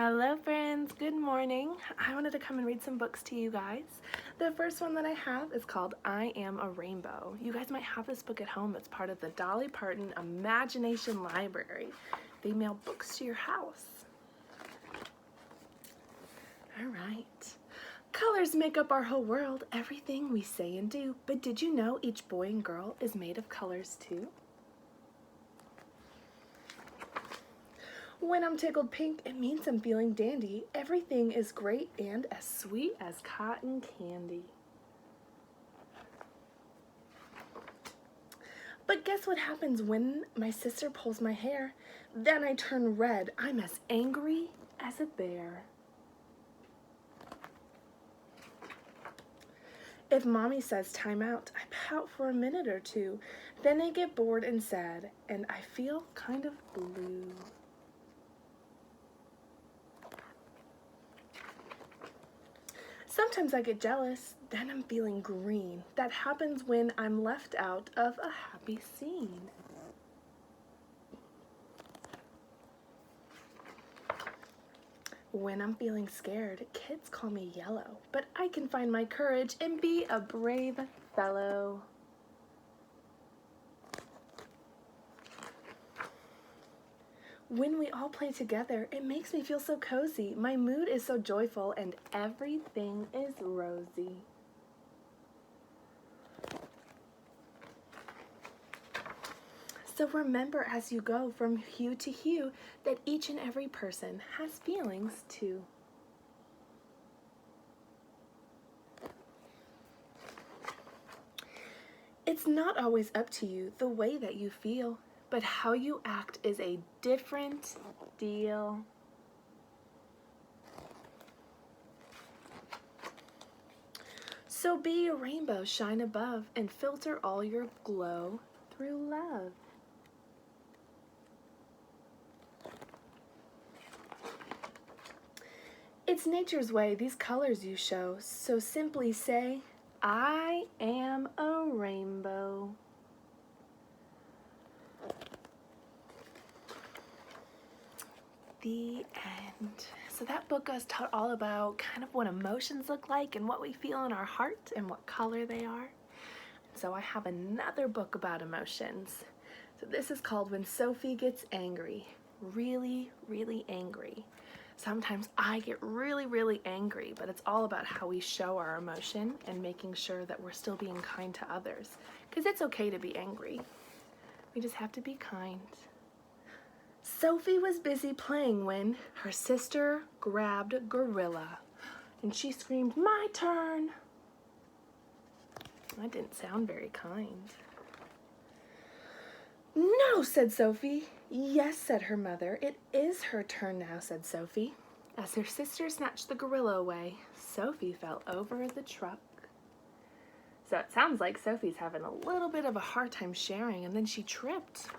Hello friends, good morning. I wanted to come and read some books to you guys. The first one that I have is called I Am a Rainbow. You guys might have this book at home. It's part of the Dolly Parton Imagination Library. They mail books to your house. All right. Colors make up our whole world, everything we say and do. But did you know each boy and girl is made of colors too? When I'm tickled pink, it means I'm feeling dandy. Everything is great and as sweet as cotton candy. But guess what happens when my sister pulls my hair? Then I turn red. I'm as angry as a bear. If mommy says time out, I pout for a minute or two. Then I get bored and sad, and I feel kind of blue. Sometimes I get jealous, then I'm feeling green. That happens when I'm left out of a happy scene. When I'm feeling scared, kids call me yellow, but I can find my courage and be a brave fellow. When we all play together, it makes me feel so cozy. My mood is so joyful and everything is rosy. So remember as you go from hue to hue that each and every person has feelings too. It's not always up to you the way that you feel, but how you act is a different deal. So be a rainbow, shine above, and filter all your glow through love. It's nature's way, these colors you show, so simply say, I am a rainbow. The end. So that book was taught all about kind of what emotions look like and what we feel in our heart and what color they are. So I have another book about emotions. So this is called When Sophie Gets Angry. Really, really angry. Sometimes I get really, really angry, but it's all about how we show our emotion and making sure that we're still being kind to others. Because it's okay to be angry. We just have to be kind. Sophie was busy playing when her sister grabbed Gorilla and she screamed, "My turn!" That didn't sound very kind. "No," said Sophie. "Yes," said her mother. "It is her turn now," said Sophie. As her sister snatched the gorilla away, Sophie fell over the truck. So it sounds like Sophie's having a little bit of a hard time sharing, and then she tripped.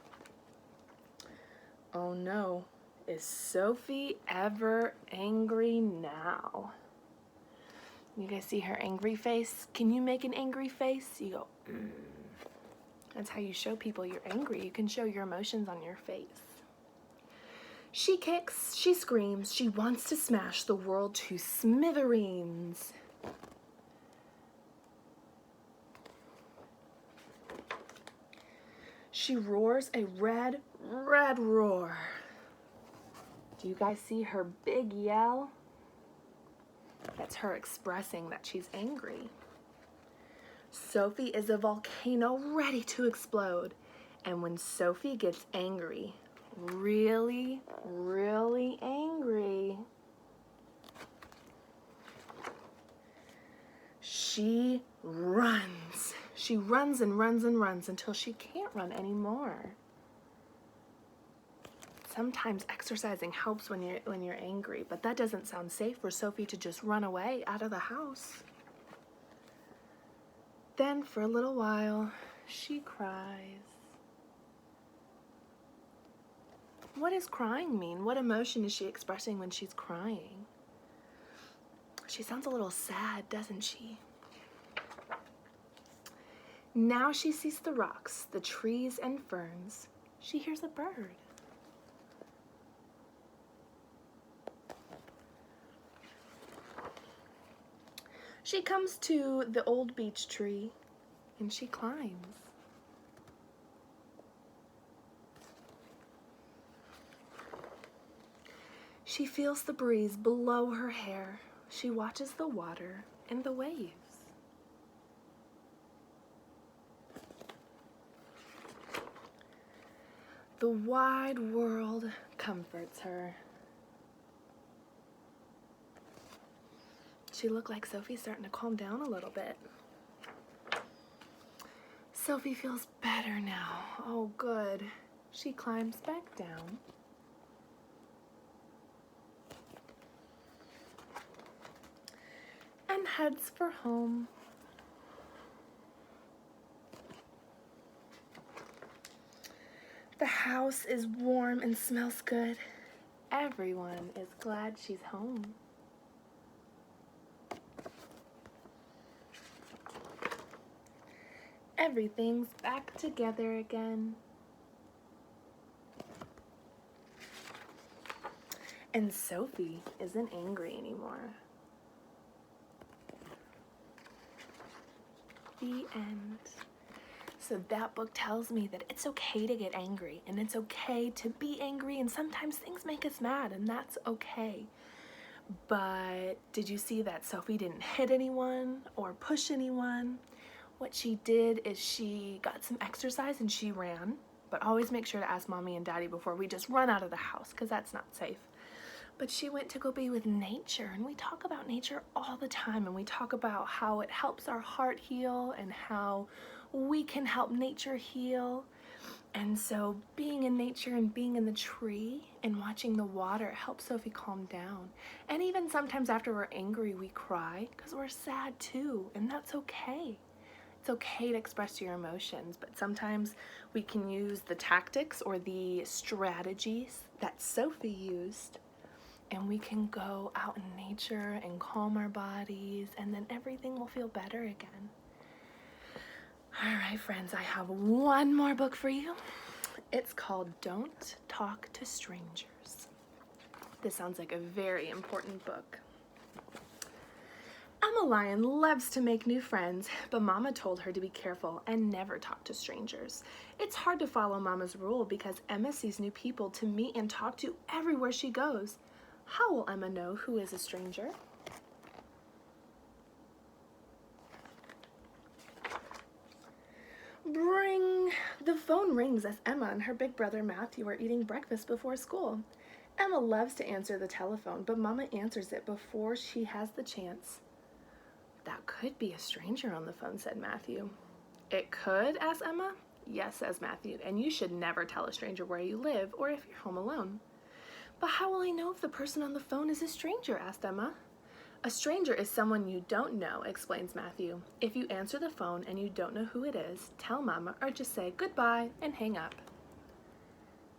Oh no, is Sophie ever angry now? You guys see her angry face? Can you make an angry face? You go, That's how you show people you're angry. You can show your emotions on your face. She kicks, she screams, she wants to smash the world to smithereens. She roars a red, red roar. Do you guys see her big yell? That's her expressing that she's angry. Sophie is a volcano ready to explode. And when Sophie gets angry, really, really angry, she runs. She runs and runs and runs until she can't run anymore. Sometimes exercising helps when you're angry, but that doesn't sound safe for Sophie to just run away out of the house. Then for a little while, she cries. What does crying mean? What emotion is she expressing when she's crying? She sounds a little sad, doesn't she? Now she sees the rocks, the trees and ferns. She hears a bird. She comes to the old beech tree and she climbs. She feels the breeze blow her hair. She watches the water and the waves. The wide world comforts her. She looked like Sophie's starting to calm down a little bit. Sophie feels better now. Oh, good. She climbs back down. And heads for home. The house is warm and smells good. Everyone is glad she's home. Everything's back together again. And Sophie isn't angry anymore. The end. So that book tells me that it's okay to get angry, and it's okay to be angry, and sometimes things make us mad, and that's okay. But did you see that Sophie didn't hit anyone or push anyone? What she did is she got some exercise and she ran, but always make sure to ask Mommy and Daddy before we just run out of the house, because that's not safe. But she went to go be with nature, and we talk about nature all the time, and we talk about how it helps our heart heal and how we can help nature heal. And so being in nature and being in the tree and watching the water helps Sophie calm down. And even sometimes after we're angry, we cry because we're sad too, and that's okay. It's okay to express your emotions, but sometimes we can use the tactics or the strategies that Sophie used, and we can go out in nature and calm our bodies, and then everything will feel better again. All right, friends, I have one more book for you. It's called Don't Talk to Strangers. This sounds like a very important book. Emma Lion loves to make new friends, but Mama told her to be careful and never talk to strangers. It's hard to follow Mama's rule because Emma sees new people to meet and talk to everywhere she goes. How will Emma know who is a stranger? The phone rings as Emma and her big brother Matthew are eating breakfast before school. Emma loves to answer the telephone, but Mama answers it before she has the chance. That could be a stranger on the phone, said Matthew. It could, asked Emma. Yes, says Matthew, and you should never tell a stranger where you live or if you're home alone. But how will I know if the person on the phone is a stranger, asked Emma. A stranger is someone you don't know, explains Matthew. If you answer the phone and you don't know who it is, tell Mama or just say goodbye and hang up.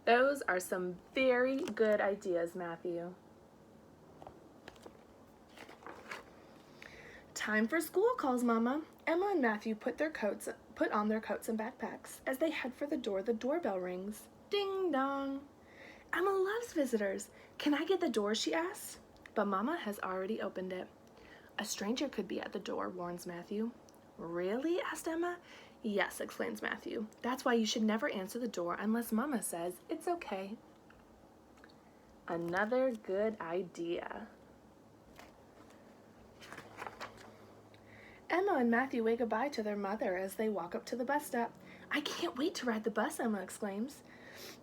Those are some very good ideas, Matthew. Time for school, calls Mama. Emma and Matthew put on their coats and backpacks. As they head for the door, the doorbell rings. Ding dong. Emma loves visitors. Can I get the door, she asks. But Mama has already opened it. A stranger could be at the door, warns Matthew. Really? asked Emma. Yes, explains Matthew. That's why you should never answer the door unless Mama says it's okay. Another good idea. Emma and Matthew wave goodbye to their mother as they walk up to the bus stop. I can't wait to ride the bus, Emma exclaims.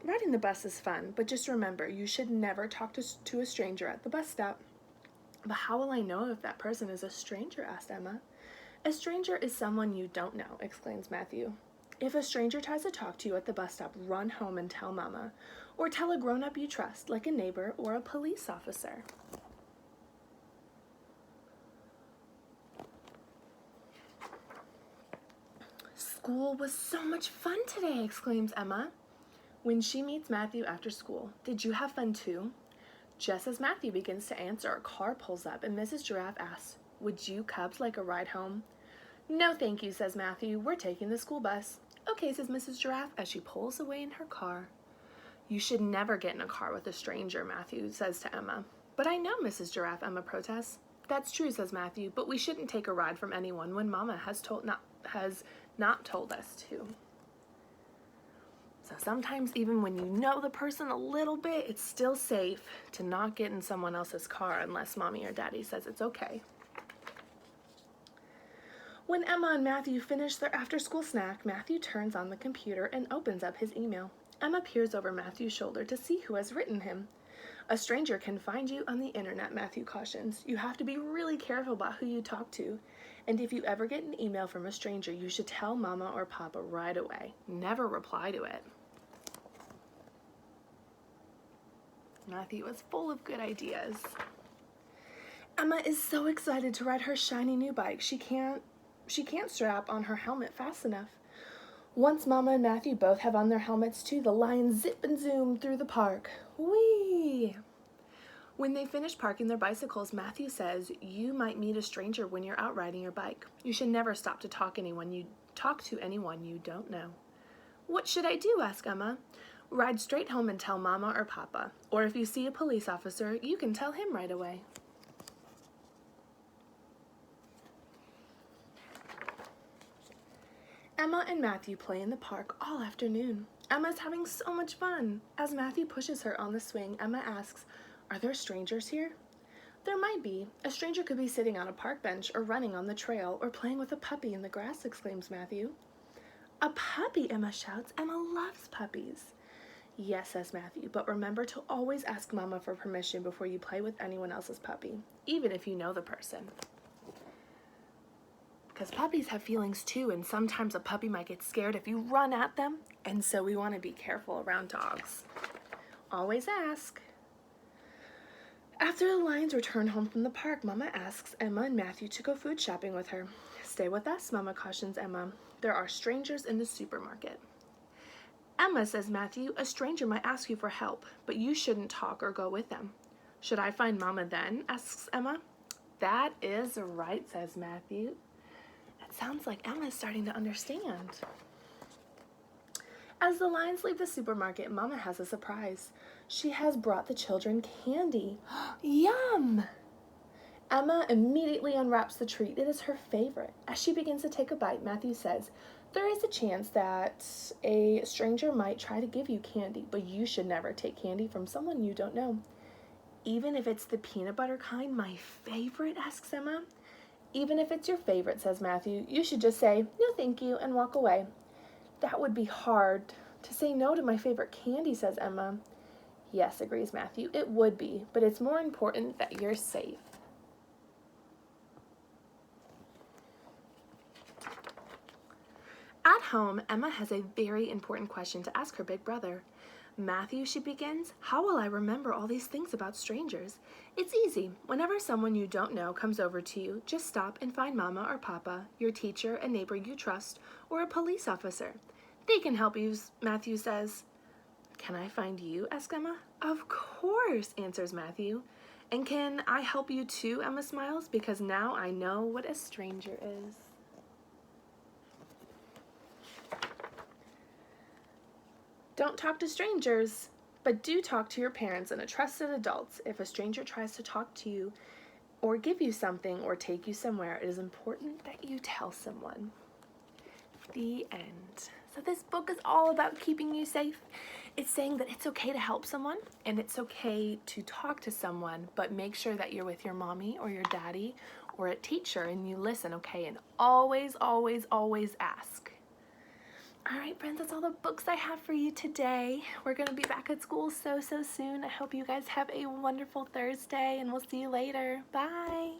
Riding the bus is fun, but just remember, you should never talk to a stranger at the bus stop. But how will I know if that person is a stranger, asked Emma. A stranger is someone you don't know, exclaims Matthew. If a stranger tries to talk to you at the bus stop, run home and tell Mama, or tell a grown-up you trust, like a neighbor or a police officer. School was so much fun today, exclaims Emma when she meets Matthew after school. Did you have fun too? Just as Matthew begins to answer, a car pulls up and Mrs. Giraffe asks, would you cubs like a ride home? No, thank you, says Matthew. We're taking the school bus. Okay, says Mrs. Giraffe as she pulls away in her car. You should never get in a car with a stranger, Matthew says to Emma. But I know, Mrs. Giraffe, Emma protests. That's true, says Matthew, but we shouldn't take a ride from anyone when Mama has not told us to. So sometimes even when you know the person a little bit, it's still safe to not get in someone else's car unless Mommy or Daddy says it's okay. When Emma and Matthew finish their after-school snack, Matthew turns on the computer and opens up his email. Emma peers over Matthew's shoulder to see who has written him. A stranger can find you on the internet, Matthew cautions. You have to be really careful about who you talk to. And if you ever get an email from a stranger, you should tell Mama or Papa right away. Never reply to it. Matthew is full of good ideas. Emma is so excited to ride her shiny new bike. She can't strap on her helmet fast enough. Once Mama and Matthew both have on their helmets too, the lions zip and zoom through the park. Whee! When they finish parking their bicycles, Matthew says, you might meet a stranger when you're out riding your bike. You should never stop to talk to anyone you don't know. What should I do? Asks Emma. Ride straight home and tell Mama or Papa. Or if you see a police officer, you can tell him right away. Emma and Matthew play in the park all afternoon. Emma's having so much fun. As Matthew pushes her on the swing, Emma asks, are there strangers here? There might be. A stranger could be sitting on a park bench or running on the trail or playing with a puppy in the grass, exclaims Matthew. A puppy, Emma shouts. Emma loves puppies. Yes, says Matthew, but remember to always ask Mama for permission before you play with anyone else's puppy, even if you know the person. Because puppies have feelings too, and sometimes a puppy might get scared if you run at them, and so we want to be careful around dogs. Always ask. After the lions return home from the park, Mama asks Emma and Matthew to go food shopping with her. Stay with us, Mama cautions Emma. There are strangers in the supermarket. Emma, says Matthew, a stranger might ask you for help, but you shouldn't talk or go with them. Should I find Mama then? Asks Emma. That is right, says Matthew. It sounds like Emma is starting to understand. As the lions leave the supermarket, Mama has a surprise. She has brought the children candy. Yum! Emma immediately unwraps the treat. It is her favorite. As she begins to take a bite, Matthew says, there is a chance that a stranger might try to give you candy, but you should never take candy from someone you don't know. Even if it's the peanut butter kind, my favorite, asks Emma. Even if it's your favorite, says Matthew, you should just say, no thank you, and walk away. That would be hard. To say no to my favorite candy, says Emma. Yes, agrees Matthew, it would be, but it's more important that you're safe. At home, Emma has a very important question to ask her big brother. Matthew, she begins, how will I remember all these things about strangers? It's easy. Whenever someone you don't know comes over to you, just stop and find Mama or Papa, your teacher, a neighbor you trust, or a police officer. They can help you, Matthew says. Can I find you? Asks Emma. Of course, answers Matthew. And can I help you too? Emma smiles, because now I know what a stranger is. Don't talk to strangers, but do talk to your parents and a trusted adult. If a stranger tries to talk to you or give you something or take you somewhere, it is important that you tell someone. The end. So this book is all about keeping you safe. It's saying that it's okay to help someone and it's okay to talk to someone, but make sure that you're with your mommy or your daddy or a teacher and you listen, okay? And always, always, always ask. All right, friends, that's all the books I have for you today. We're going to be back at school so soon. I hope you guys have a wonderful Thursday, and we'll see you later. Bye.